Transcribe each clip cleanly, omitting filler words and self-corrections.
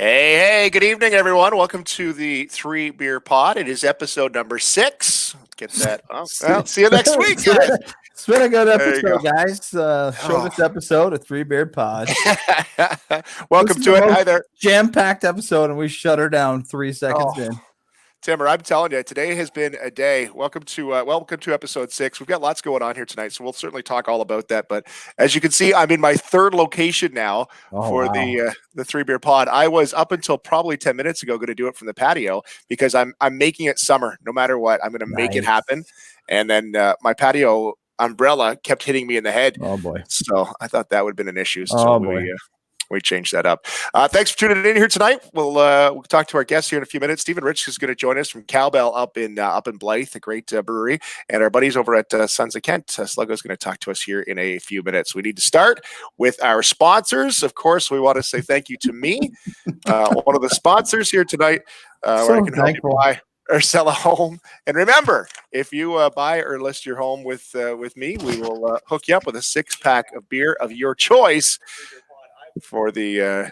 Hey, good evening, everyone. Welcome to the 3BeerPod. It is episode number 6. Get that. Oh, well, see you next week, guys. It's been a good episode, guys. Shortest episode of 3BeerPod. Welcome to it. Hi there. Jam-packed episode, and we shut her down 3 seconds in. Timmer, I'm telling you, today has been a day. Welcome to episode 6. We've got lots going on here tonight, so we'll certainly talk all about that. But as you can see, I'm in my third location now the 3BeerPod. I was up until probably 10 minutes ago going to do it from the patio because I'm making it summer. No matter what, I'm going to make it happen. And then my patio umbrella kept hitting me in the head. Oh boy! So I thought that would have been an issue. So we changed that up. Thanks for tuning in here tonight. We'll talk to our guests here in a few minutes. Stephen Rich is going to join us from Cowbell up in Blyth, a great brewery, and our buddies over at Sons of Kent. Sluggo is going to talk to us here in a few minutes. We need to start with our sponsors. Of course, we want to say thank you to me, one of the sponsors here tonight, where I can help you buy or sell a home. And remember, if you buy or list your home with me, we will hook you up with a 6-pack of beer of your choice for the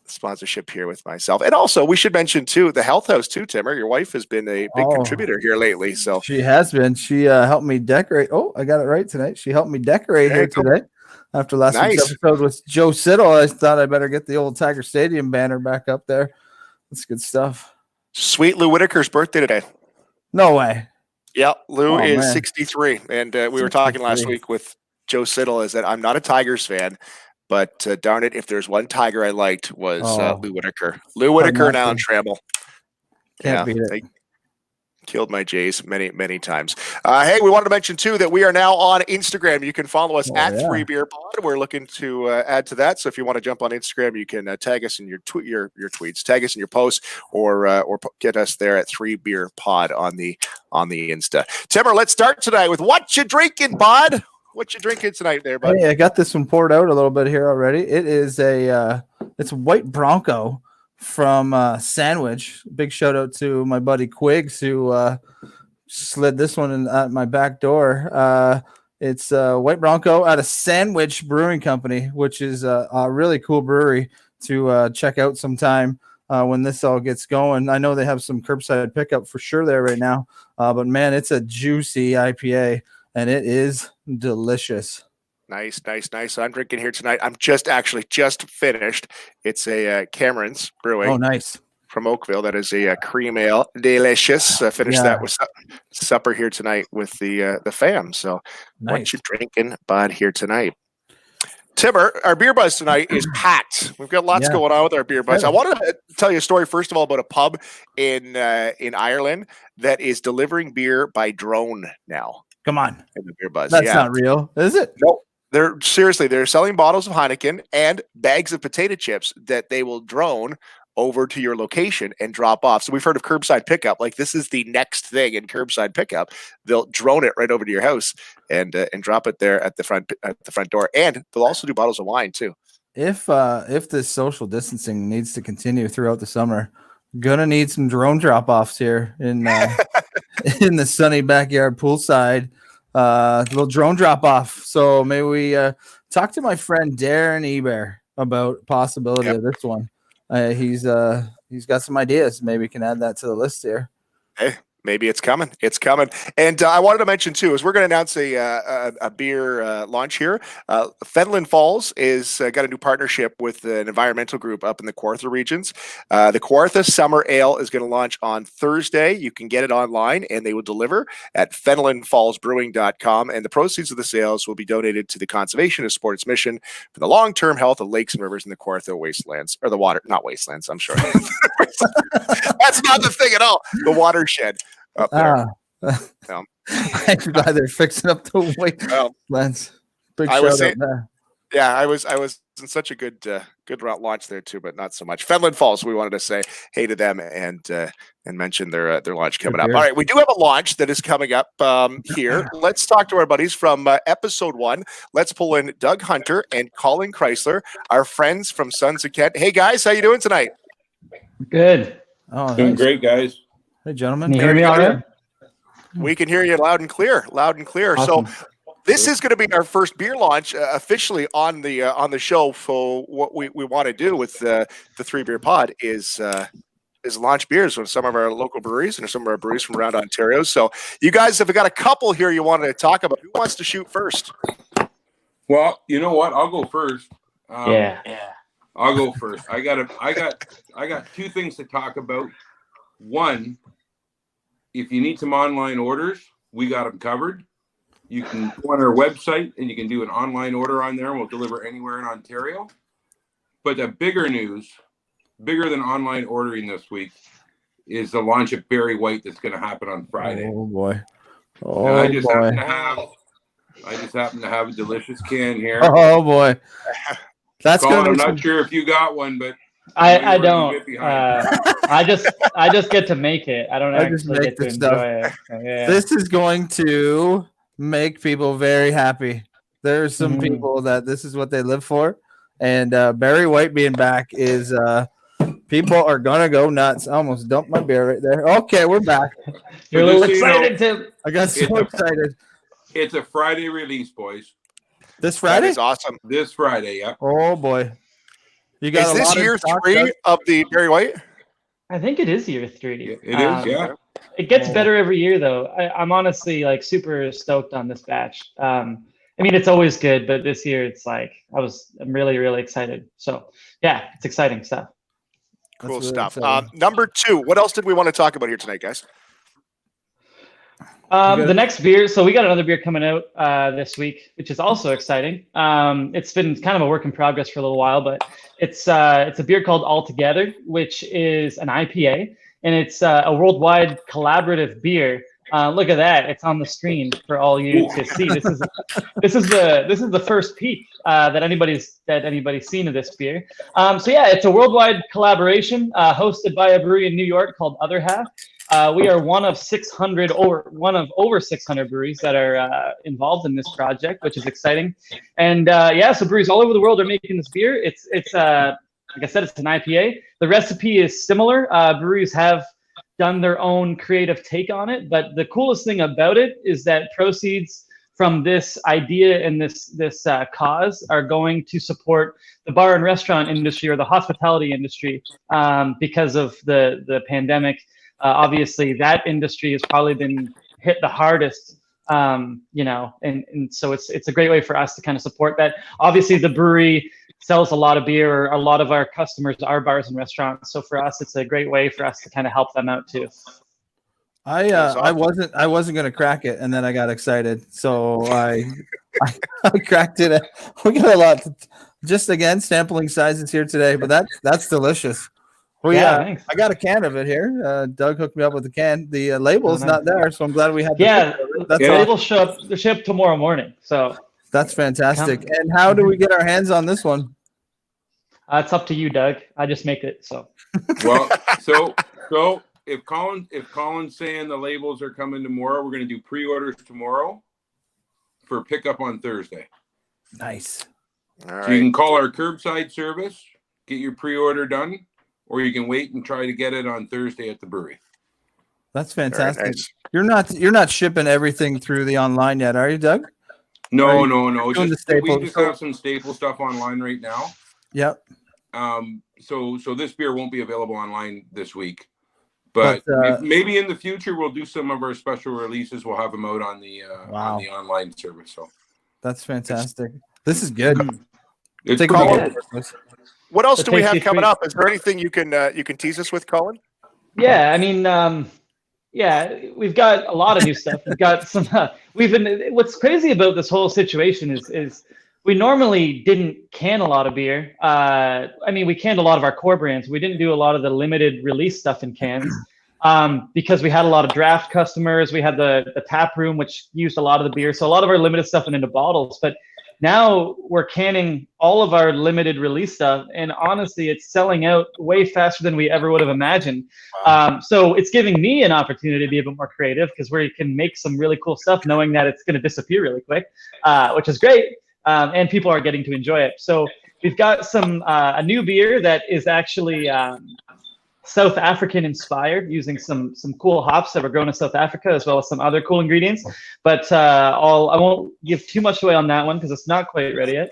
sponsorship here with myself. And also, we should mention, too, the Health House, too, Timmer. Your wife has been a big contributor here lately. So she has been. She helped me decorate. Oh, I got it right tonight. She helped me decorate here today. After last week's episode with Joe Siddle, I thought I better get the old Tiger Stadium banner back up there. That's good stuff. Sweet Lou Whitaker's birthday today. No way. Yeah, Lou is 63. And we were talking last week with Joe Siddle is that I'm not a Tigers fan, but darn it, if there's one Tiger I liked was Lou Whitaker. Lou Whitaker and Alan Trammell. Can't beat it. They killed my Jays many, many times. Hey, we wanted to mention, too, that we are now on Instagram. You can follow us at 3BeerPod. We're looking to add to that. So if you want to jump on Instagram, you can tag us in your tweets, tag us in your posts, or get us there at 3BeerPod on the Insta. Timmer, let's start tonight with what you drinking, bud? What you drinking tonight there, bud? Hey, I got this one poured out a little bit here already. It is it's White Bronco from Sandwich. Big shout out to my buddy Quiggs who slid this one in at my back door. It's White Bronco out of Sandwich Brewing Company, which is a really cool brewery to check out sometime when this all gets going. I know they have some curbside pickup for sure there right now, but man, it's a juicy IPA. And it is delicious. Nice. So I'm drinking here tonight. I'm just finished. It's a Cameron's Brewing. Oh, nice. From Oakville. That is a cream ale. Delicious. Finished that with supper here tonight with the fam. So what you drinking, bud, here tonight? Timmer, our Beer Buzz tonight is packed. We've got lots going on with our Beer Buzz. I wanted to tell you a story, first of all, about a pub in Ireland that is delivering beer by drone now. Come on. In the Beer Buzz. That's not real, is it? Nope. They're selling bottles of Heineken and bags of potato chips that they will drone over to your location and drop off. So we've heard of curbside pickup. Like, this is the next thing in curbside pickup. They'll drone it right over to your house and drop it there at the front door. And they'll also do bottles of wine too. If this social distancing needs to continue throughout the summer, gonna need some drone drop-offs here in in the sunny backyard poolside. Little drone drop-off. So maybe we talk to my friend Darren Eber about possibility of this one. He's got some ideas. Maybe we can add that to the list here. Hey, maybe it's coming. It's coming. And I wanted to mention, too, is we're going to announce a beer launch here. Fenelon Falls is got a new partnership with an environmental group up in the Kawartha regions. The Kawartha Summer Ale is going to launch on Thursday. You can get it online, and they will deliver at FenelonFallsBrewing.com. And the proceeds of the sales will be donated to the conservation and sports mission for the long-term health of lakes and rivers in the Kawartha wastelands, or the water, not wastelands, I'm sure. That's not the thing at all. The watershed. Up there. I'm glad they're fixing up the wastelands. Big shout out there. Yeah, I was in such a good launch there too, but not so much. Fenelon Falls, we wanted to say hey to them and mention their launch coming up. All right, we do have a launch that is coming up here. Let's talk to our buddies from episode 1. Let's pull in Doug Hunter and Colin Chrysler, our friends from Sons of Kent. Hey guys, how you doing tonight? Good. Doing great, guys. Hey, gentlemen. Can you hear me all right? We can hear you loud and clear. Awesome. So This is going to be our first beer launch officially on the show. For what we want to do with the 3BeerPod is launch beers from some of our local breweries and some of our breweries from around Ontario. So you guys have got a couple here you wanted to talk about. Who wants to shoot first? Well, you know what? I'll go first. Yeah. I'll go first. I got two things to talk about. One, if you need some online orders, we got them covered. You can go on our website and you can do an online order on there, and we'll deliver anywhere in Ontario. But the bigger news, bigger than online ordering this week, is the launch of Berry White that's going to happen on Friday. Oh boy! I just happen to have a delicious can here. Oh boy! That's Colin, good. I'm not sure if you got one, but I don't. I just get to make it. I don't actually get to enjoy it. So, yeah. This is going to make people very happy. There's some people that this is what they live for, and Berry White being back is people are gonna go nuts. I almost dumped my beer right there. Okay, we're back. You're a little excited, Tim. I got so excited. It's a Friday release, boys. This Friday? That is awesome. This Friday, yeah. Oh boy. You got is this year 3 of the Berry White? I think it is year 3. It is, yeah. It gets better every year, though. I'm honestly like super stoked on this batch. I mean, it's always good, but this year it's like I'm really, really excited. So yeah, it's exciting stuff. Cool stuff. Number 2, what else did we want to talk about here tonight, guys? The next beer, so we got another beer coming out this week, which is also exciting. It's been kind of a work in progress for a little while, but it's a beer called All Together, which is an IPA, and it's a worldwide collaborative beer. Look at that! It's on the screen for all you to see. This is the first peek that anybody's seen of this beer. So yeah, it's a worldwide collaboration hosted by a brewery in New York called Other Half. We are one of over 600 breweries that are involved in this project, which is exciting. And so breweries all over the world are making this beer. It's like I said, it's an IPA. The recipe is similar. Breweries have done their own creative take on it, but the coolest thing about it is that proceeds from this idea and this cause are going to support the bar and restaurant industry or the hospitality industry because of the pandemic. Obviously, that industry has probably been hit the hardest, and so it's a great way for us to kind of support that. Obviously, the brewery sells a lot of beer. A lot of our customers are bars and restaurants, so for us, it's a great way for us to kind of help them out too. I wasn't gonna crack it, and then I got excited, so I cracked it. We got a lot. Just again, sampling sizes here today, but that's delicious. Well, yeah, I got a can of it here. Doug hooked me up with the can. The label's not there, so I'm glad we had. The label show up tomorrow morning. So that's fantastic. And how do we get our hands on this one? It's up to you, Doug. I just make it. So well, so if Colin's saying the labels are coming tomorrow, we're going to do pre-orders tomorrow for pickup on Thursday. Nice. All right. So you can call our curbside service, get your pre-order done. Or you can wait and try to get it on Thursday at the brewery. That's fantastic. Nice. You're not shipping everything through the online yet, are you, Doug? No. We just have some staple stuff online right now. Yep. So this beer won't be available online this week, but maybe in the future we'll do some of our special releases. We'll have them out on the online service. So that's fantastic. This is good. It's pretty good. What else do we have coming up? Is there anything you can tease us with, Colin? Yeah, I mean, we've got a lot of new stuff. We've got some. What's crazy about this whole situation is we normally didn't can a lot of beer. I mean, we canned a lot of our core brands. We didn't do a lot of the limited release stuff in cans because we had a lot of draft customers. We had the tap room, which used a lot of the beer. So a lot of our limited stuff went into bottles, but now we're canning all of our limited release stuff, and honestly, it's selling out way faster than we ever would have imagined. So it's giving me an opportunity to be a bit more creative because we can make some really cool stuff knowing that it's going to disappear really quick, which is great, and people are getting to enjoy it. So we've got a new beer that is actually South African inspired, using some cool hops that were grown in South Africa, as well as some other cool ingredients. But I won't give too much away on that one because it's not quite ready yet.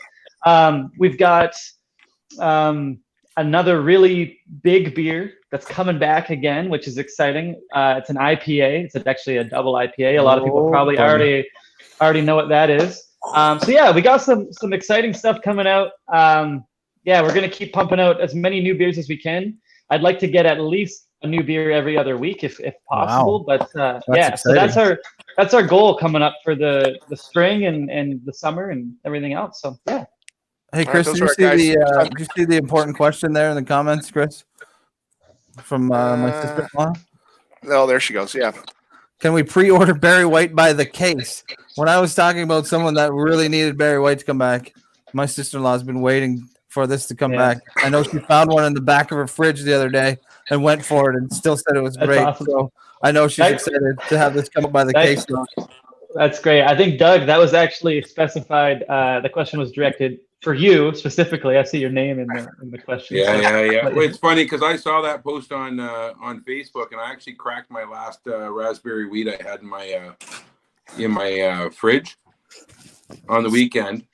We've got another really big beer that's coming back again, which is exciting. It's an IPA. It's actually a double IPA. A lot of people probably already know what that is. So yeah, we got some exciting stuff coming out. Yeah, we're gonna keep pumping out as many new beers as we can. I'd like to get at least a new beer every other week if possible. Wow. But yeah, exciting. So that's our goal coming up for the spring and the summer and everything else. So yeah. Hey Chris, did you see the important question there in the comments, Chris? From my sister-in-law? Oh, there she goes. Yeah. Can we pre-order Barry White by the case? When I was talking about someone that really needed Barry White to come back, my sister-in-law's been waiting for this to come back. I know she found one in the back of her fridge the other day and went for it and still said it was great. Awesome. So I know she's excited to have this come up by the case. That's great. I think, Doug, that was actually specified. The question was directed for you specifically. I see your name in the question. Yeah. Well, it's funny because I saw that post on Facebook, and I actually cracked my last raspberry wheat I had in my fridge on the weekend,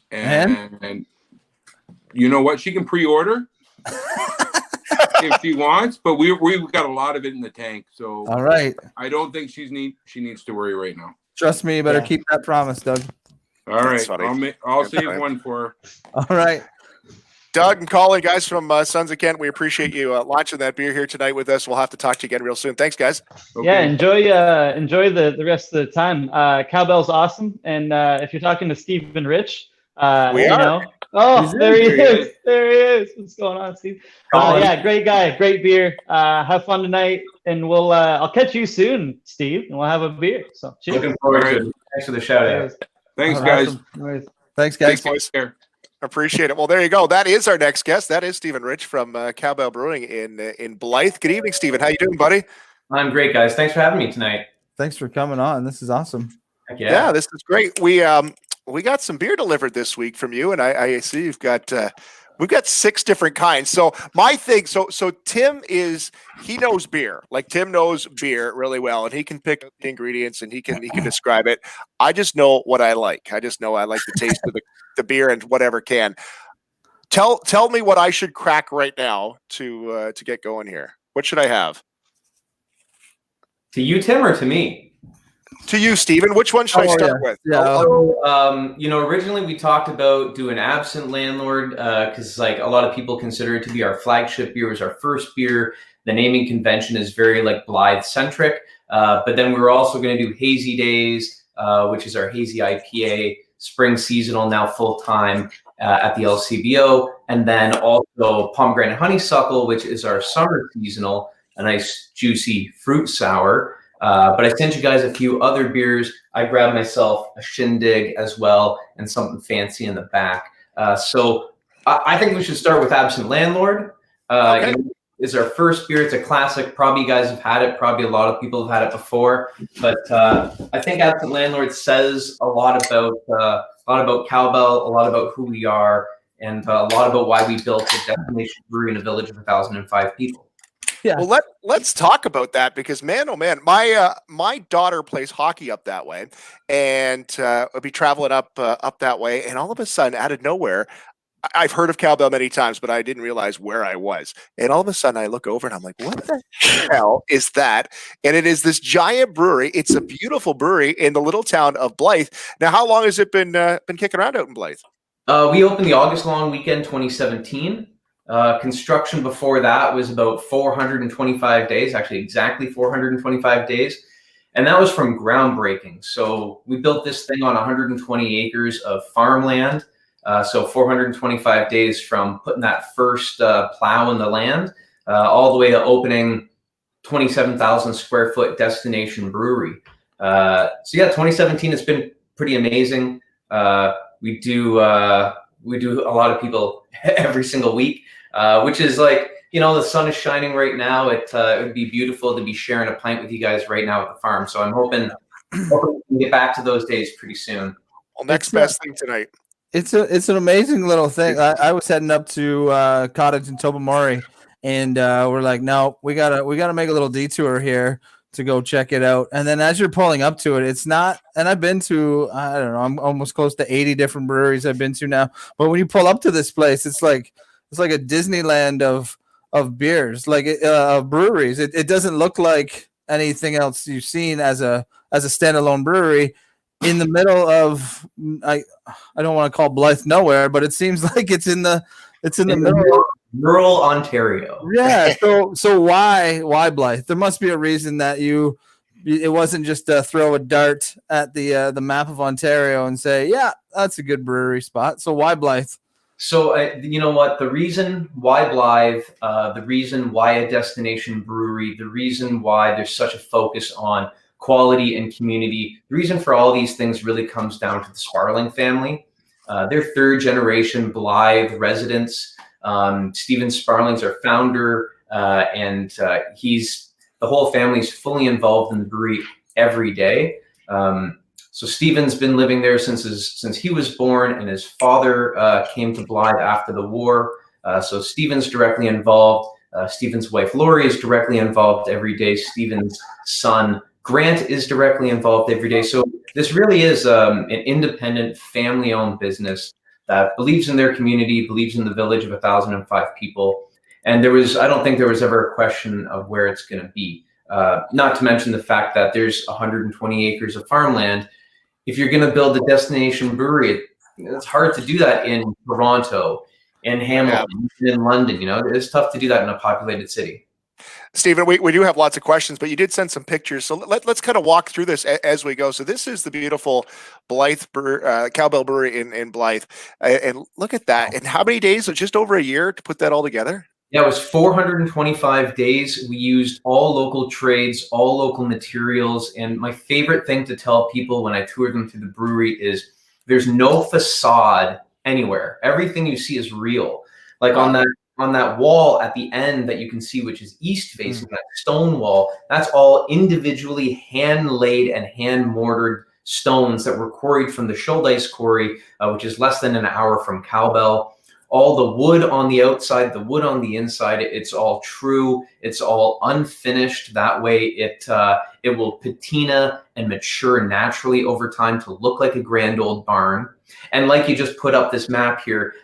and you know what? She can pre-order if she wants, but we've got a lot of it in the tank. So all right, I don't think she needs to worry right now. Trust me, you better keep that promise, Doug. All right, I'll save one for her. All right. Doug and Colin, guys from Sons of Kent, we appreciate you launching that beer here tonight with us. We'll have to talk to you again real soon. Thanks, guys. Okay. Yeah, enjoy the rest of the time. Cowbell's awesome, and if you're talking to Steve and Rich, we are. Oh, there he is. There he is. What's going on, Steve? Yeah, great guy, great beer. Have fun tonight, and I'll catch you soon, Steve, and we'll have a beer. So cheers. Looking forward to it. Thanks for the shout out. Thanks, guys. Awesome. Thanks, guys. Thanks, boys. Appreciate it. Well, there you go. That is our next guest. That is Stephen Rich from Cowbell Brewing in Blyth. Good evening, Stephen. How you doing, buddy? I'm great, guys. Thanks for having me tonight. Thanks for coming on. This is awesome. Yeah, this is great. We got some beer delivered this week from you, and I see you've got we've got 6 different kinds. So my thing, so Tim he knows beer. Like Tim knows beer really well, and he can pick the ingredients and he can describe it. I just know what I like. I just know I like the taste of the beer and whatever can. Tell me what I should crack right now to get going here. What should I have? To you, Tim, or to me? To you, Stephen. Which one should I start with? Yeah. So, originally we talked about doing Absent Landlord because like a lot of people consider it to be our flagship beer. It was our first beer. The naming convention is very like Blythe centric. But then we were also going to do Hazy Days, which is our hazy IPA, spring seasonal, now full time at the LCBO, and then also Pomegranate Honeysuckle, which is our summer seasonal, a nice juicy fruit sour. But I sent you guys a few other beers. I grabbed myself a Shindig as well and something fancy in the back. So I think we should start with Absent Landlord. Okay. It's our first beer. It's a classic. Probably you guys have had it. Probably a lot of people have had it before. But I think Absent Landlord says a lot about Cowbell, a lot about who we are, and a lot about why we built a destination brewery in a village of 1,005 people. Yeah. Well, let's talk about that because man, oh man, my daughter plays hockey up that way, and I'll be traveling up that way, and all of a sudden, out of nowhere, I've heard of Cowbell many times, but I didn't realize where I was. And all of a sudden, I look over and I'm like, "What the hell is that?" And it is this giant brewery. It's a beautiful brewery in the little town of Blyth. Now, how long has it been kicking around out in Blyth? We opened the August long weekend 2017. Construction before that was about 425 days, actually exactly 425 days. And that was from groundbreaking. So we built this thing on 120 acres of farmland. So 425 days from putting that first plow in the land all the way to opening 27,000 square foot destination brewery. So yeah, 2017 has been pretty amazing. We do a lot of people every single week. Which is like, the sun is shining right now. It would be beautiful to be sharing a pint with you guys right now at the farm. So I'm hoping we can get back to those days pretty soon. Well, next best thing tonight. It's an amazing little thing. I was heading up to Cottage in Tobermory, and we're like, no, we gotta make a little detour here to go check it out. And then as you're pulling up to it, it's not. And I've been to, I don't know, I'm almost close to 80 different breweries I've been to now. But when you pull up to this place, it's like a Disneyland of beers, like of breweries. It doesn't look like anything else you've seen as a standalone brewery in the middle of, I don't want to call Blyth nowhere, but it seems like it's in the middle of rural Ontario. Yeah. So why Blyth? There must be a reason that it wasn't just throw a dart at the map of Ontario and say, yeah, that's a good brewery spot. So why Blyth? So you know what? The reason why Blyth, the reason why a destination brewery, the reason why there's such a focus on quality and community, the reason for all these things really comes down to the Sparling family. They're third generation Blyth residents. Stephen Sparling's our founder, and the whole family's fully involved in the brewery every day. So Stephen's been living there since he was born, and his father came to Blyth after the war. So Stephen's directly involved. Stephen's wife Lori is directly involved every day. Stephen's son Grant is directly involved every day. So this really is an independent, family-owned business that believes in their community, believes in the village of 1,005 people. And I don't think there was ever a question of where it's going to be. Not to mention the fact that there's 120 acres of farmland. If you're going to build a destination brewery, it's hard to do that in Toronto, in Hamilton, in London. It's tough to do that in a populated city. Stephen, we do have lots of questions, but you did send some pictures. So let's kind of walk through this as we go. So this is the beautiful Blyth Cowbell Brewery in Blyth. And look at that. And how many days? So just over a year to put that all together? Yeah, it was 425 days. We used all local trades, all local materials. And my favorite thing to tell people when I tour them through the brewery is there's no facade anywhere. Everything you see is real. Like on that wall at the end that you can see, which is east facing, that stone wall, that's all individually hand laid and hand mortared stones that were quarried from the Shouldice quarry, which is less than an hour from Cowbell. All the wood on the outside, the wood on the inside, it's all true. It's all unfinished. That way it will patina and mature naturally over time to look like a grand old barn. And like you just put up this map here,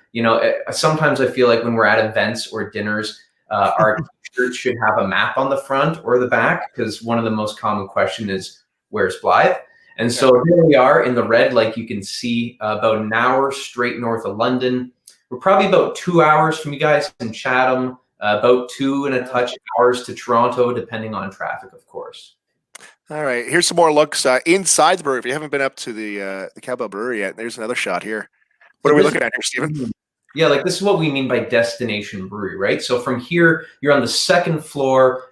sometimes I feel like when we're at events or dinners, our church should have a map on the front or the back, because one of the most common questions is, where's Blyth? And so here we are in the red, like you can see, about an hour straight north of London. We're probably about 2 hours from you guys in Chatham, about 2 and a touch hours to Toronto, depending on traffic, of course. All right, here's some more looks inside the brewery. If you haven't been up to the Cowbell Brewery yet, there's another shot here. What are we looking at here, Stephen? Yeah, like this is what we mean by destination brewery, right? So from here, you're on the second floor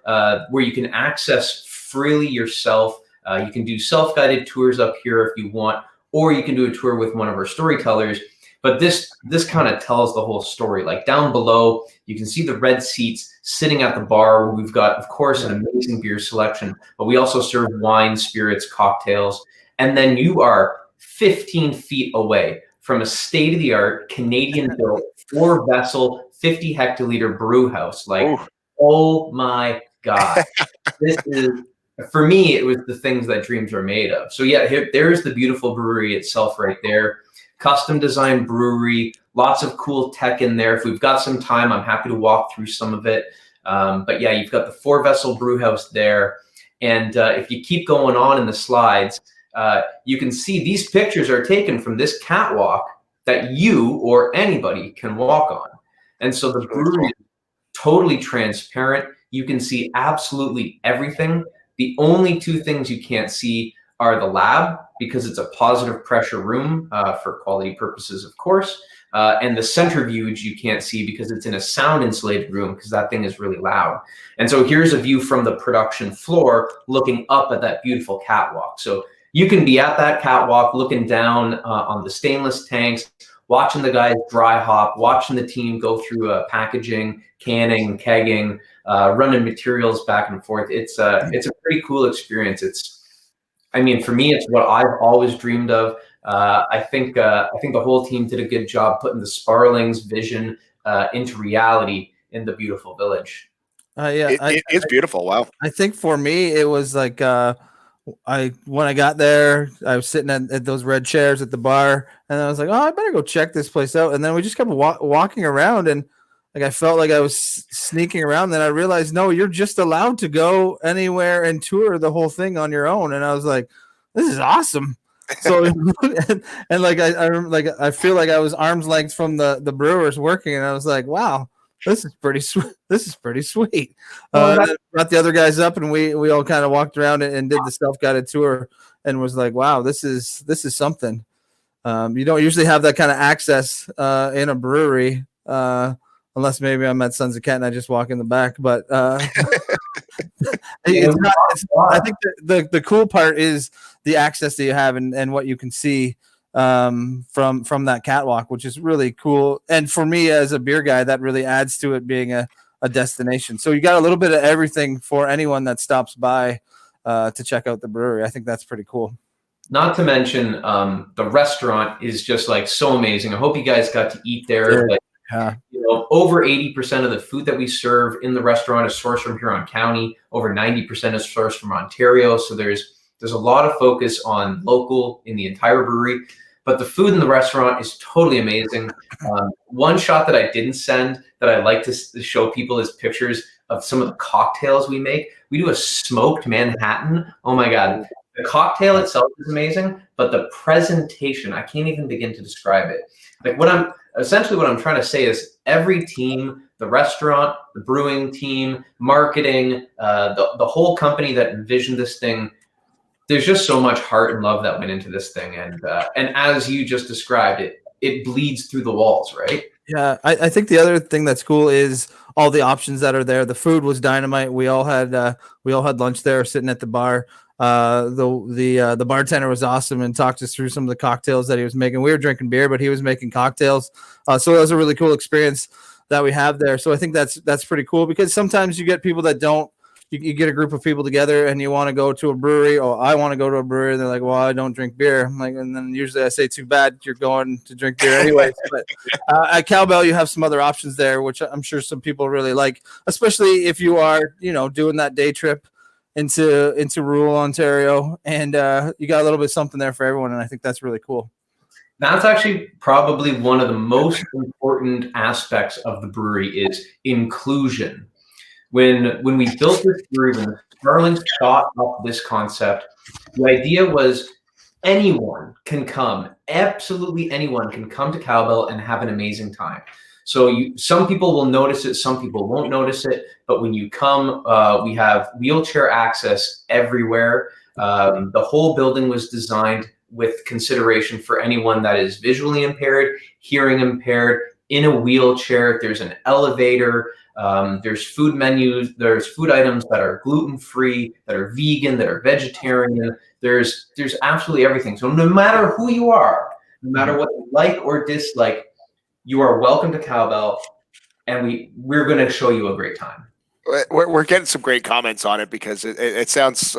where you can access freely yourself. You can do self-guided tours up here if you want, or you can do a tour with one of our storytellers. But this kind of tells the whole story. Like down below, you can see the red seats sitting at the bar where we've got, of course, an amazing beer selection, but we also serve wine, spirits, cocktails. And then you are 15 feet away from a state-of-the-art Canadian-built 4-vessel, 50 hectoliter brew house. Like, oh my God. This is, for me, it was the things that dreams are made of. So yeah, there's the beautiful brewery itself right there. Custom designed brewery, lots of cool tech in there. If we've got some time, I'm happy to walk through some of it. But yeah, you've got the 4-vessel brew house there. And if you keep going on in the slides, you can see these pictures are taken from this catwalk that you or anybody can walk on. And so the brewery is totally transparent. You can see absolutely everything. The only 2 things you can't see are the lab, because it's a positive pressure room for quality purposes, of course. And the centrifuge you can't see because it's in a sound insulated room, because that thing is really loud. And so here's a view from the production floor looking up at that beautiful catwalk. So you can be at that catwalk looking down on the stainless tanks, watching the guys dry hop, watching the team go through packaging, canning, kegging, running materials back and forth. It's a pretty cool experience. For me, it's what I've always dreamed of. I think the whole team did a good job putting the Sparling's vision into reality. in the beautiful village. Yeah, it is beautiful. Wow. I think for me, it was like when I got there, I was sitting at those red chairs at the bar, and I was like, oh, I better go check this place out. And then we just kept walking around, and like I felt like I was sneaking around. Then I realized, no, you're just allowed to go anywhere and tour the whole thing on your own. And I was like, this is awesome. So and like I feel like I was arm's length from the brewers working, and I was like, wow. This is pretty sweet. This is pretty sweet. Brought the other guys up, and we all kind of walked around and did the self-guided tour, and was like, "Wow, this is something." You don't usually have that kind of access in a brewery, unless maybe I'm at Sons of Kent and I just walk in the back. But I think the cool part is the access that you have and what you can see from that catwalk, which is really cool. And for me as a beer guy, that really adds to it being a destination. So you got a little bit of everything for anyone that stops by to check out the brewery. I think that's pretty cool. Not to mention the restaurant is just like so amazing. I hope you guys got to eat there. Like, over 80% of the food that we serve in the restaurant is sourced from Huron County. Over 90% is sourced from Ontario. So there's a lot of focus on local in the entire brewery. But the food in the restaurant is totally amazing. One shot that I didn't send that I like to show people is pictures of some of the cocktails we make. We do a smoked Manhattan. Oh my God. The cocktail itself is amazing, but the presentation, I can't even begin to describe it. Like what I'm trying to say is every team, the restaurant, the brewing team, marketing, the whole company that envisioned this thing, there's just so much heart and love that went into this thing. And as you just described it bleeds through the walls, right? Yeah. I think the other thing that's cool is all the options that are there. The food was dynamite. We all had lunch there sitting at the bar. The bartender was awesome and talked us through some of the cocktails that he was making. We were drinking beer, but he was making cocktails. So it was a really cool experience that we have there. So I think that's pretty cool, because sometimes you get people that don't. You get a group of people together and you want to go to a brewery, or I want to go to a brewery. They're like, well, I don't drink beer. I'm like, and then usually I say, too bad, you're going to drink beer anyways. But at Cowbell, you have some other options there, which I'm sure some people really like, especially if you are, doing that day trip into rural Ontario, and you got a little bit of something there for everyone. And I think that's really cool. That's actually probably one of the most important aspects of the brewery is inclusion. When we built this brewery, when the Sparlings thought up this concept, the idea was anyone can come, absolutely anyone can come to Cowbell and have an amazing time. So some people will notice it, some people won't notice it, but when you come, we have wheelchair access everywhere. The whole building was designed with consideration for anyone that is visually impaired, hearing impaired, in a wheelchair. There's an elevator. There's food menus. There's food items that are gluten-free, that are vegan, that are vegetarian. There's absolutely everything. So no matter who you are, no matter what you like or dislike, you are welcome to Cowbell, and we're going to show you a great time. We're getting some great comments on it because it sounds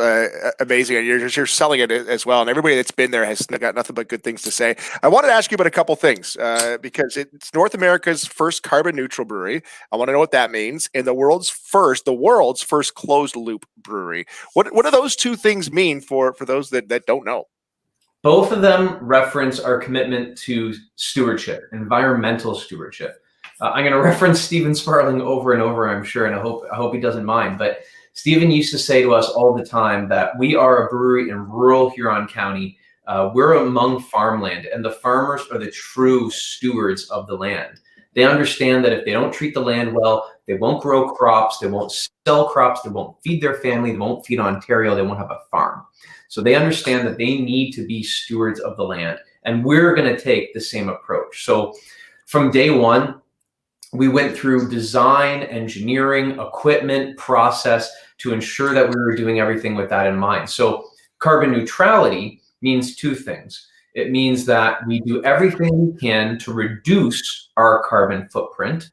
amazing, and you're selling it as well. And everybody that's been there has got nothing but good things to say. I wanted to ask you about a couple things because it's North America's first carbon neutral brewery. I want to know what that means. And the world's first closed loop brewery. What do those two things mean for those that don't know? Both of them reference our commitment to stewardship, environmental stewardship. I'm going to reference Stephen Sparling over and over, I'm sure, and I hope he doesn't mind. But Stephen used to say to us all the time that we are a brewery in rural Huron County. We're among farmland, and the farmers are the true stewards of the land. They understand that if they don't treat the land well, they won't grow crops, they won't sell crops, they won't feed their family, they won't feed Ontario, they won't have a farm. So they understand that they need to be stewards of the land, and we're going to take the same approach. So from day one, we went through design, engineering, equipment, process to ensure that we were doing everything with that in mind. So carbon neutrality means two things. It means that we do everything we can to reduce our carbon footprint,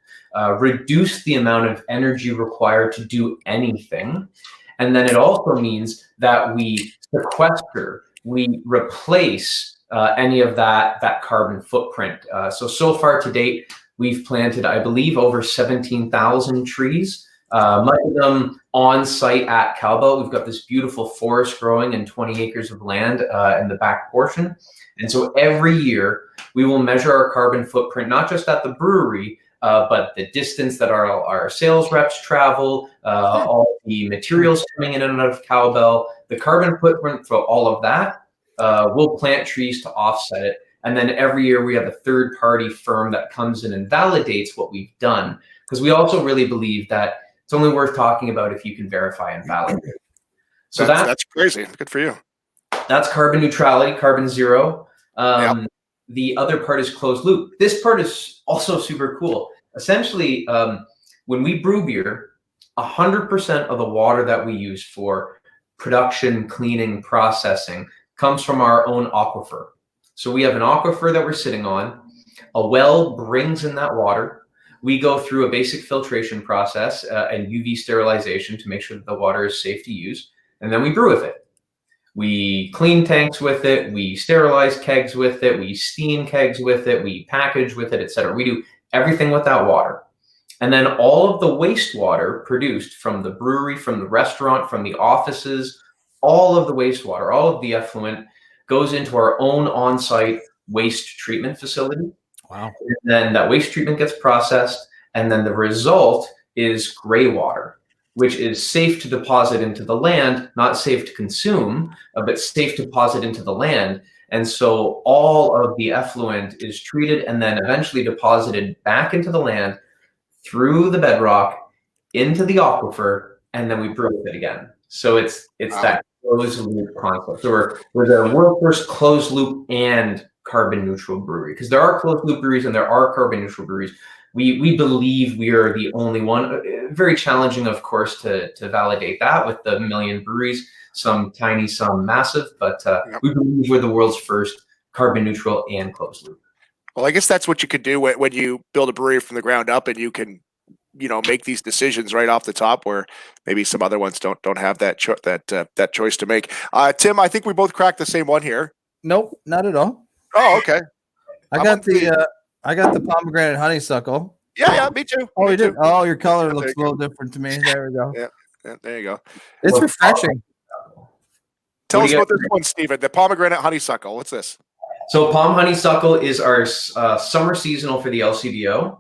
reduce the amount of energy required to do anything. And then it also means that we sequester, we replace any of that carbon footprint. So far to date, We've planted, I believe, over 17,000 trees. Much of them on site at Cowbell. We've got this beautiful forest growing in 20 acres of land in the back portion. And so every year we will measure our carbon footprint, not just at the brewery, but the distance that our sales reps travel, all the materials coming in and out of Cowbell, the carbon footprint for all of that. We'll plant trees to offset it. And then every year we have a third party firm that comes in and validates what we've done. Because we also really believe that it's only worth talking about if you can verify and validate. So that's crazy. Good for you. That's carbon neutrality, carbon zero. The other part is closed loop. This part is also super cool. Essentially, when we brew beer, 100% of the water that we use for production, cleaning, processing comes from our own aquifer. So we have an aquifer that we're sitting on. A well brings in that water. We go through a basic filtration process and UV sterilization to make sure that the water is safe to use. And then we brew with it. We clean tanks with it. We sterilize kegs with it. We steam kegs with it. We package with it, etc. We do everything with that water. And then all of the wastewater produced from the brewery, from the restaurant, from the offices, all of the wastewater, all of the effluent goes into our own on-site waste treatment facility. Wow. And then that waste treatment gets processed, and then the result is gray water, which is safe to deposit into the land, not safe to consume, but safe to deposit into the land. And so all of the effluent is treated and then eventually deposited back into the land through the bedrock into the aquifer, and then we brew with it again. So it's that closed loop concept. So we're the world's first closed loop and carbon neutral brewery, because there are closed loop breweries and there are carbon neutral breweries. We believe we are the only one. Very challenging, of course, to validate that with the million breweries, some tiny, some massive, but we believe we're the world's first carbon neutral and closed loop. Well, I guess that's what you could do when you build a brewery from the ground up, and you can, make these decisions right off the top, where maybe some other ones don't have that choice to make. Tim, I think we both cracked the same one here. Nope, not at all. Oh, okay. I got the pomegranate honeysuckle. Yeah, me too. Oh, me you did. too. Oh, your color looks a little different to me. There we go. Yeah, there you go. It's refreshing. Tell us about this one, Steven. The pomegranate honeysuckle. What's this? So Palm Honeysuckle is our summer seasonal for the LCBO.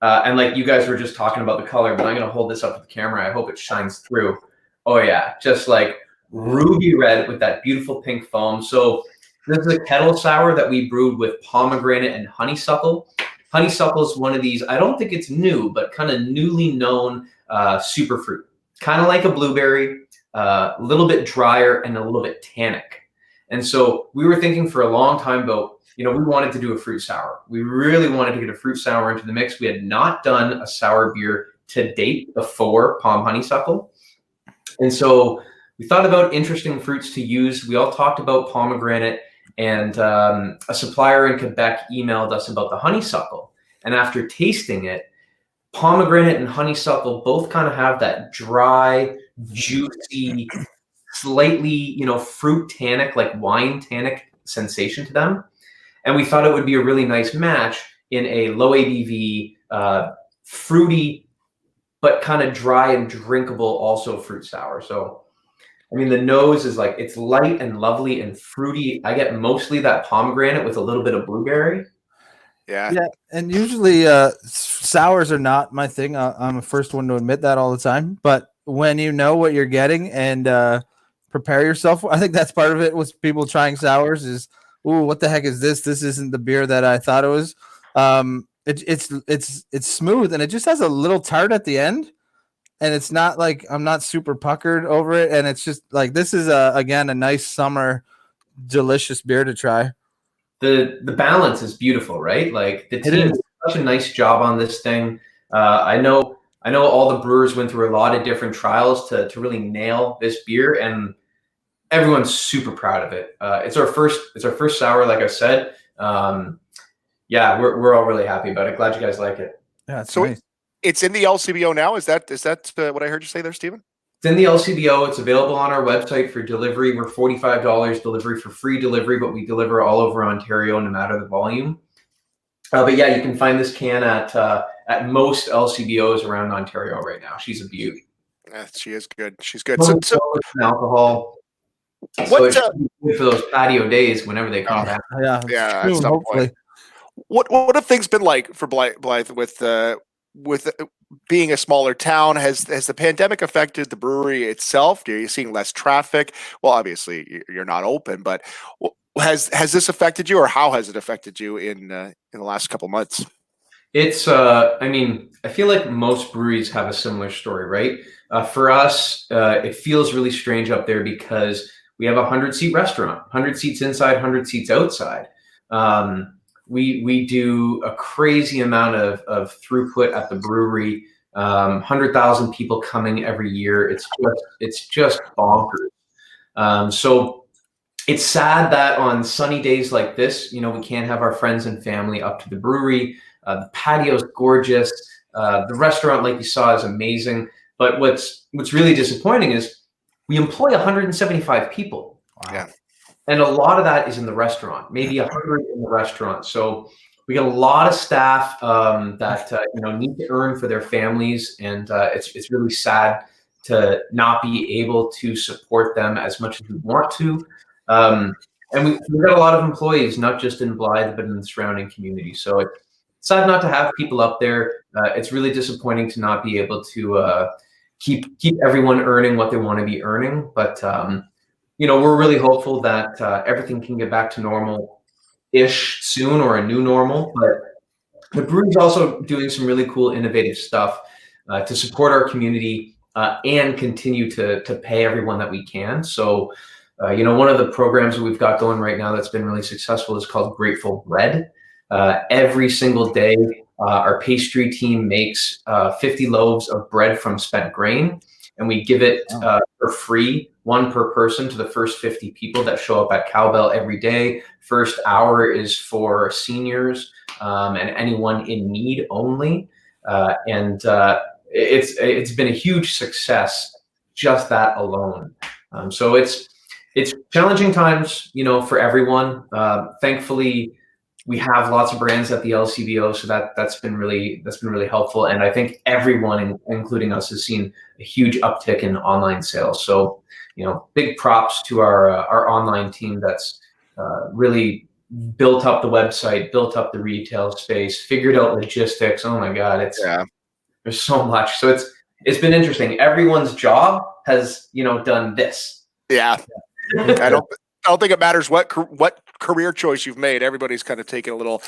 And like you guys were just talking about the color, but I'm going to hold this up to the camera. I hope it shines through. Oh yeah, just like ruby red with that beautiful pink foam. So this is a kettle sour that we brewed with pomegranate and honeysuckle. Honeysuckle is one of these, I don't think it's new, but kind of newly known superfruit. Kind of like a blueberry, a little bit drier and a little bit tannic. And so we were thinking for a long time about, we wanted to do a fruit sour. We really wanted to get a fruit sour into the mix. We had not done a sour beer to date before Palm Honeysuckle. And so we thought about interesting fruits to use. We all talked about pomegranate, and a supplier in Quebec emailed us about the honeysuckle. And after tasting it, pomegranate and honeysuckle both kind of have that dry, juicy, slightly, fruit tannic, like wine tannic sensation to them. And we thought it would be a really nice match in a low ABV, fruity, but kind of dry and drinkable also fruit sour. So, I mean, the nose is like, it's light and lovely and fruity. I get mostly that pomegranate with a little bit of blueberry. Yeah. And usually sours are not my thing. I'm the first one to admit that all the time. But when you know what you're getting and prepare yourself, I think that's part of it with people trying sours is, ooh, what the heck is this? This isn't the beer that I thought it was. It's smooth, and it just has a little tart at the end. And it's not like I'm not super puckered over it. And it's just like, this is again a nice summer, delicious beer to try. The balance is beautiful, right? Like the team did such a nice job on this thing. I know all the brewers went through a lot of different trials to really nail this beer, and everyone's super proud of it. It's our first sour, like I said. We're all really happy about it. Glad you guys like it. Yeah, it's so nice. It's in the LCBO now. Is that what I heard you say there, Steven? It's in the LCBO. It's available on our website for delivery. We're $45 delivery for free delivery, but we deliver all over Ontario no matter the volume. But yeah, you can find this can at most LCBOs around Ontario right now. She's a beaut. She is good. She's good. So, So alcohol. So it should be good for those patio days whenever they come back. Yeah, soon, hopefully. What have things been like for Blyth with being a smaller town? Has the pandemic affected the brewery itself? Are you seeing less traffic? Well, obviously you're not open, but has this affected you, or how has it affected you in the last couple months? It's I mean, I feel like most breweries have a similar story, right? For us, it feels really strange up there because we have a 100-seat restaurant, 100 seats inside, 100 seats outside. We do a crazy amount of throughput at the brewery. 100,000 people coming every year. It's just bonkers. So it's sad that on sunny days like this, we can't have our friends and family up to the brewery. The patio's gorgeous. The restaurant, like you saw, is amazing. But what's really disappointing is we employ 175 people. Wow. Yeah. And a lot of that is in the restaurant, maybe 100 in the restaurant. So we got a lot of staff that need to earn for their families, and it's really sad to not be able to support them as much as we want to. And we've got a lot of employees, not just in Blyth, but in the surrounding community. So it's sad not to have people up there. It's really disappointing to not be able to keep everyone earning what they want to be earning. But we're really hopeful that everything can get back to normal-ish soon, or a new normal. But the brewery's also doing some really cool, innovative stuff to support our community and continue to pay everyone that we can. So, one of the programs that we've got going right now that's been really successful is called Grateful Bread. Every single day, our pastry team makes 50 loaves of bread from spent grain, and we give it for free, one per person, to the first 50 people that show up at Cowbell every day. First hour is for seniors and anyone in need only. It's been a huge success, just that alone. So it's challenging times, for everyone. Thankfully, we have lots of brands at the LCBO, so that's been really helpful. And I think everyone, including us, has seen a huge uptick in online sales. So, big props to our online team that's really built up the website, built up the retail space, figured out logistics. Oh my God, there's so much. So it's been interesting. Everyone's job has done this. Yeah. I don't think it matters what career choice you've made. Everybody's kind of taken a little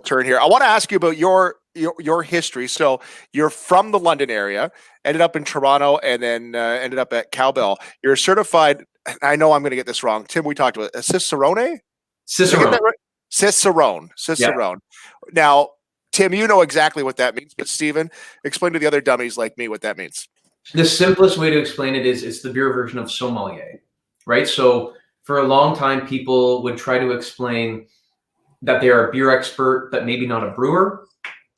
turn here. I want to ask you about your history. So you're from the London area, ended up in Toronto, and then ended up at Cowbell. You're a certified, I know I'm going to get this wrong, Tim, we talked about a Cicerone? Cicerone. Right? Cicerone. Yeah. Now, Tim, you know exactly what that means, but Steven, explain to the other dummies like me what that means. The simplest way to explain it is it's the beer version of sommelier, right? So for a long time, people would try to explain that they are a beer expert, but maybe not a brewer.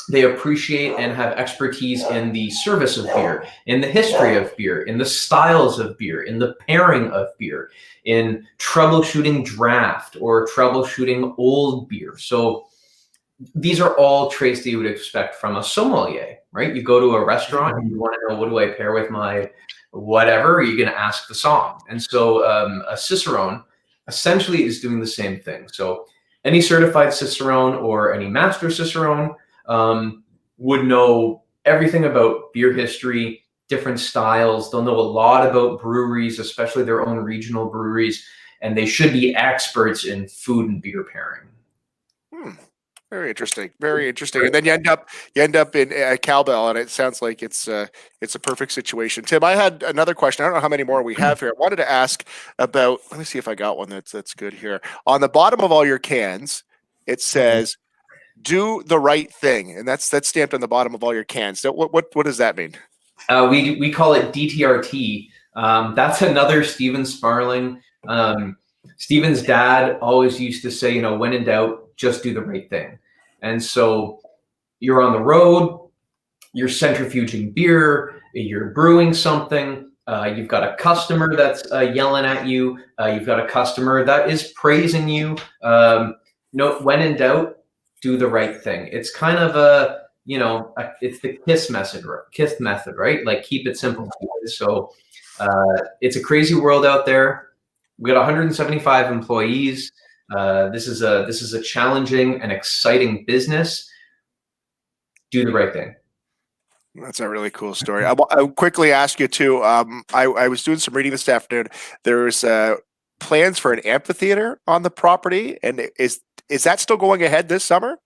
They appreciate and have expertise in the service of beer, in the history of beer, in the styles of beer, in the pairing of beer, in troubleshooting draft or troubleshooting old beer. So these are all traits that you would expect from a sommelier, right? You go to a restaurant and you want to know, what do I pair with my whatever? You're going to ask the song. And so a Cicerone essentially is doing the same thing. So any certified Cicerone or any master Cicerone would know everything about beer history, different styles. They'll know a lot about breweries, especially their own regional breweries, and they should be experts in food and beer pairing. Very interesting. Very interesting. And then you end up in Cowbell, and it sounds like it's a perfect situation. Tim, I had another question. I don't know how many more we have here. I wanted to ask about, let me see if I got one that's good here. On the bottom of all your cans, it says, "Do the right thing," and that's stamped on the bottom of all your cans. So what does that mean? We call it DTRT. That's another Steven Sparling. Steven's dad always used to say, when in doubt, just do the right thing. And so you're on the road, you're centrifuging beer, you're brewing something, you've got a customer that's yelling at you, you've got a customer that is praising you. When in doubt, do the right thing. It's kind of a, it's the KISS method, right? Like keep it simple. So it's a crazy world out there. We got 175 employees. This is a challenging and exciting business. Do the right thing. That's a really cool story. I'll quickly ask you too. I was doing some reading this afternoon. There's plans for an amphitheater on the property, and is that still going ahead this summer?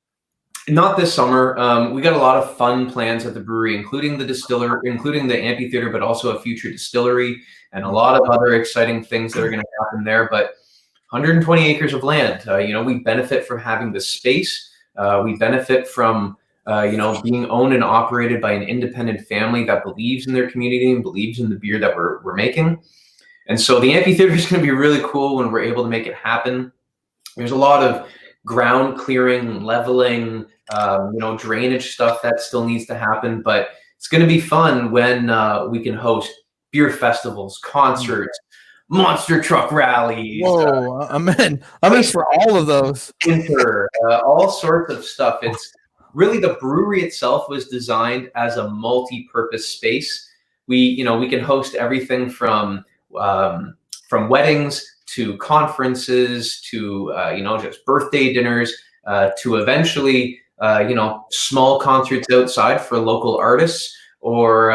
Not this summer. We got a lot of fun plans at the brewery, including the amphitheater, but also a future distillery and a lot of other exciting things that are going to happen there. But 120 acres of land. We benefit from having the space. We benefit from being owned and operated by an independent family that believes in their community and believes in the beer that we're making. And so the amphitheater is going to be really cool when we're able to make it happen. There's a lot of ground clearing, leveling, drainage stuff that still needs to happen, but it's going to be fun when we can host beer festivals, concerts, monster truck rallies. Whoa, I'm in for all of those. All sorts of stuff. It's really, the brewery itself was designed as a multi-purpose space. We can host everything from weddings to conferences to just birthday dinners to eventually small concerts outside for local artists, or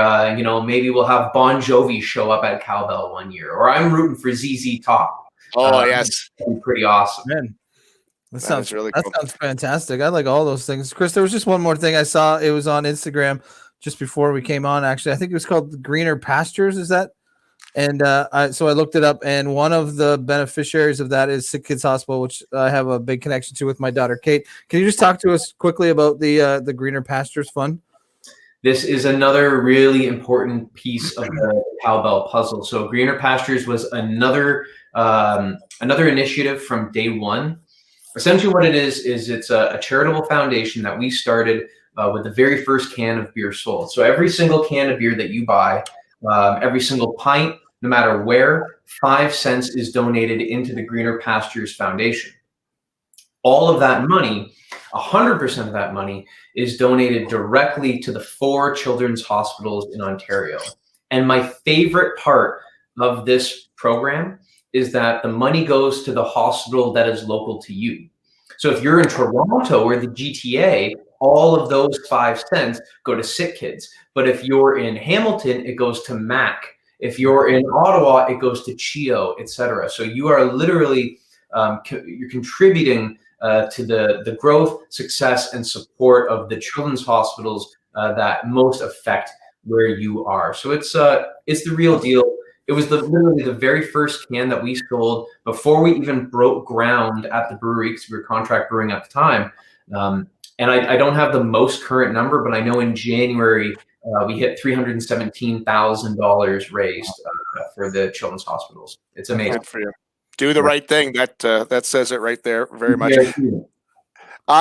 maybe we'll have Bon Jovi show up at Cowbell one year, or I'm rooting for ZZ Top. Yes, that'd be pretty awesome. Man, that sounds really cool. Sounds fantastic. I like all those things. Chris, there was just one more thing I saw. It was on Instagram just before we came on. Actually, I think it was called Greener Pastures. Is that? And so I looked it up, and one of the beneficiaries of that is Sick Kids Hospital, which I have a big connection to with my daughter, Kate. Can you just talk to us quickly about the Greener Pastures Fund? This is another really important piece of the Cowbell puzzle. So Greener Pastures was another initiative from day one. Essentially what it is it's a charitable foundation that we started with the very first can of beer sold. So every single can of beer that you buy, every single pint, no matter where, 5 cents is donated into the Greener Pastures Foundation. All of that money, 100% of that money, is donated directly to the 4 children's hospitals in Ontario. And my favorite part of this program is that the money goes to the hospital that is local to you. So if you're in Toronto or the GTA, all of those 5 cents go to Sick Kids. But if you're in Hamilton, it goes to MAC. If you're in Ottawa, it goes to CHIO, etc. So you are literally you're contributing to the growth, success, and support of the children's hospitals that most affect where you are. So it's the real deal. It was literally the very first can that we sold before we even broke ground at the brewery, because we were contract brewing at the time. And I don't have the most current number, but I know in January we hit $317,000 raised for the children's hospitals. It's amazing. Good for you. Do the right thing. That says it right there very much.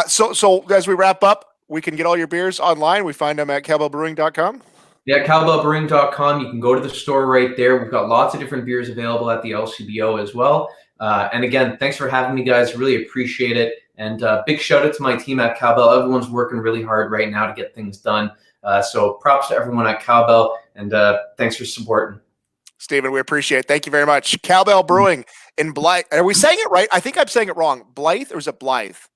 So as we wrap up, we can get all your beers online. We find them at cowbellbrewing.com. Yeah, cowbellbrewing.com. You can go to the store right there. We've got lots of different beers available at the LCBO as well. And again, thanks for having me, guys. Really appreciate it. And big shout out to my team at Cowbell. Everyone's working really hard right now to get things done. So props to everyone at Cowbell, and thanks for supporting. Stephen, we appreciate it. Thank you very much. Cowbell Brewing in Blyth. Are we saying it right? I think I'm saying it wrong. Blyth, or is it Blyth?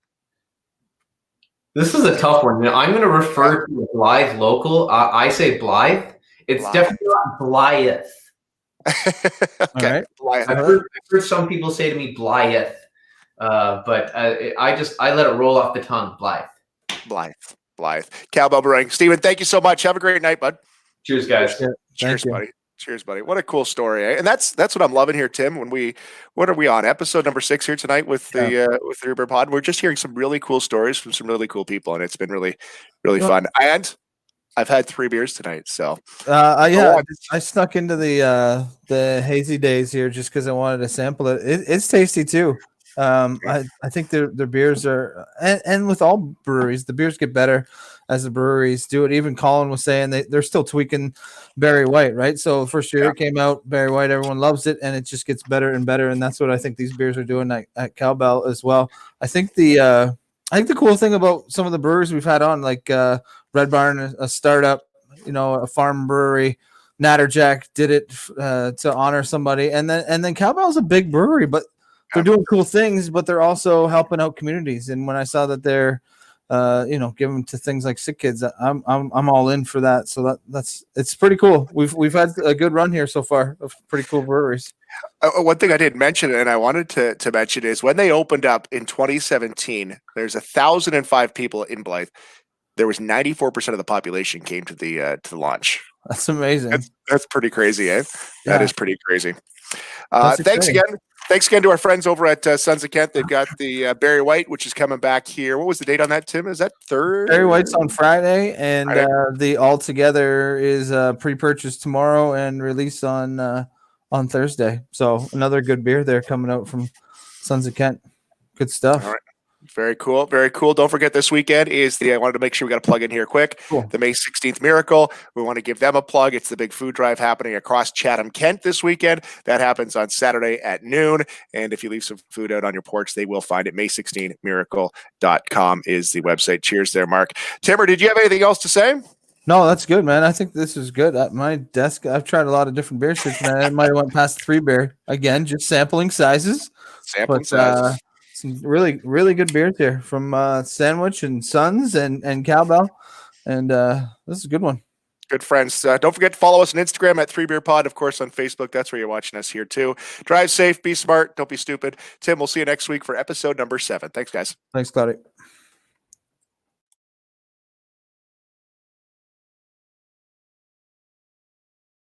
This is a tough one. I'm going to refer to the Blyth local. I say Blyth. It's Blyth. Definitely not Blyth. Okay. Right. I've heard some people say to me Blyth, but I let it roll off the tongue. Blyth. Cowbell Brewing. Stephen, thank you so much. Have a great night, bud. Cheers, guys. Cheers, buddy. Cheers, buddy. What a cool story, eh? And that's what I'm loving here, Tim. What are we on? Episode number 6 here tonight with the 3BeerPod. We're just hearing some really cool stories from some really cool people, and it's been really, really fun. And I've had 3 beers tonight, so I snuck into the hazy days here just because I wanted to sample it. It's tasty too. I think their beers are, and with all breweries, the beers get better as the breweries do it. Even Colin was saying they're still tweaking Barry White, right? So first year it came out, Barry White, everyone loves it, and it just gets better and better. And that's what I think these beers are doing at Cowbell as well. I think the I think the cool thing about some of the brewers we've had on, like Red Barn, a startup, a farm brewery, Natterjack did it to honor somebody, and then Cowbell's a big brewery, but they're doing cool things, but they're also helping out communities. And when I saw that they're giving to things like sick kids, I'm all in for that. So it's pretty cool. We've had a good run here so far of pretty cool breweries. One thing I didn't mention, and I wanted to mention, is when they opened up in 2017, there's 1,005 people in Blyth. There was 94% of the population came to the launch. That's amazing. That's pretty crazy, eh? Yeah. That is pretty crazy. Thanks again. Thanks again to our friends over at Sons of Kent. They've got the Berry White, which is coming back here. What was the date on that, Tim? Is that third? Berry White's on Friday, and the All Together is pre-purchased tomorrow and released on Thursday. So another good beer there coming out from Sons of Kent. Good stuff. All right. Very cool. Very cool. Don't forget, this weekend is I wanted to make sure we got to plug in here quick. Cool. The May 16th Miracle. We want to give them a plug. It's the big food drive happening across Chatham, Kent this weekend. That happens on Saturday at noon. And if you leave some food out on your porch, they will find it. May16miracle.com is the website. Cheers there, Mark. Timmer, did you have anything else to say? No, that's good, man. I think this is good. At my desk, I've tried a lot of different beers since I might have went past 3Beer. Again, just sampling sizes. Sizes. Some really, really good beers here from Sandwich and Sons and Cowbell. And this is a good one. Good friends. Don't forget to follow us on Instagram at 3BeerPod. Of course, on Facebook. That's where you're watching us here, too. Drive safe. Be smart. Don't be stupid. Tim, we'll see you next week for episode number 7. Thanks, guys. Thanks, Claudia.